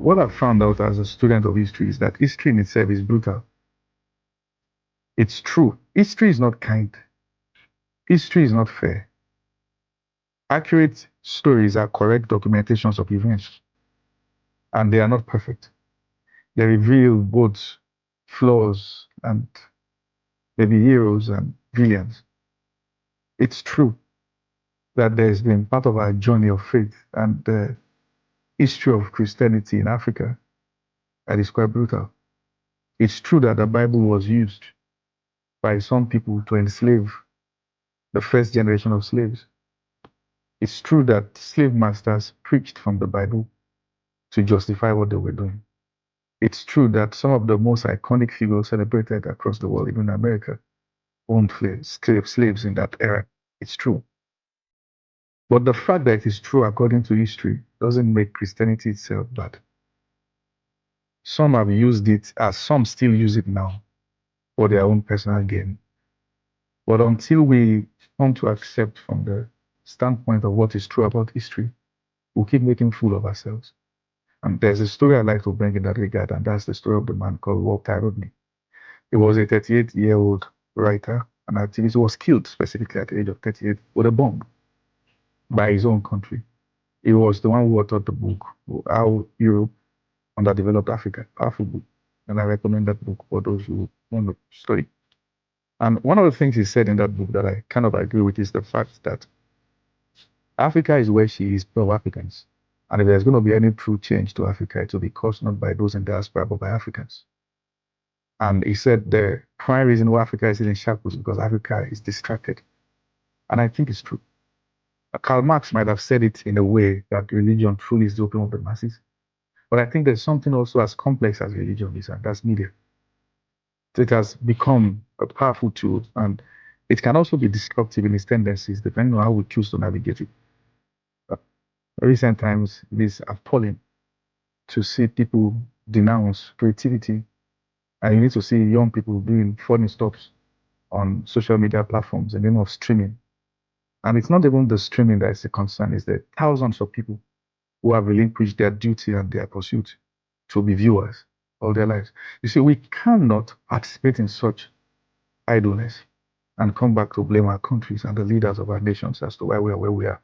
what I've found out as a student of history is that history in itself is brutal. It's true. History is not kind. History is not fair. Accurate stories are correct documentations of events, and they are not perfect. They reveal both flaws and maybe heroes and villains. It's true that there's been part of our journey of faith and the history of Christianity in Africa that is quite brutal. It's true that the Bible was used by some people to enslave the first generation of slaves. It's true that slave masters preached from the Bible to justify what they were doing. It's true that some of the most iconic figures celebrated across the world, even in America, owned slaves in that era. It's true. But the fact that it is true according to history doesn't make Christianity itself bad. Some have used it, as some still use it now, for their own personal gain. But until we come to accept from the standpoint of what is true about history, we'll keep making fool of ourselves. And there's a story I like to bring in that regard, and that's the story of the man called Walter Rodney. He was a 38-year-old writer and activist who was killed specifically at the age of 38 with a bomb by his own country. He was the one who authored the book, How Europe Underdeveloped Africa. Powerful book. And I recommend that book for those who want to study. And one of the things he said in that book that I kind of agree with is the fact that Africa is where she is pro-Africans. And if there's going to be any true change to Africa, it will be caused not by those in diaspora, but by Africans. And he said the prime reason why Africa is in shackles is because Africa is distracted. And I think it's true. Karl Marx might have said it in a way that religion truly is the opium of the masses. But I think there's something also as complex as religion is, and that's media. It has become a powerful tool, and it can also be destructive in its tendencies, depending on how we choose to navigate it. Recent times, it is appalling to see people denounce creativity, and you need to see young people doing funny stuff on social media platforms in the name of streaming. And it's not even the streaming that is a concern, it's the thousands of people who have relinquished their duty and their pursuit to be viewers all their lives. You see, we cannot participate in such idleness and come back to blame our countries and the leaders of our nations as to why we are where we are.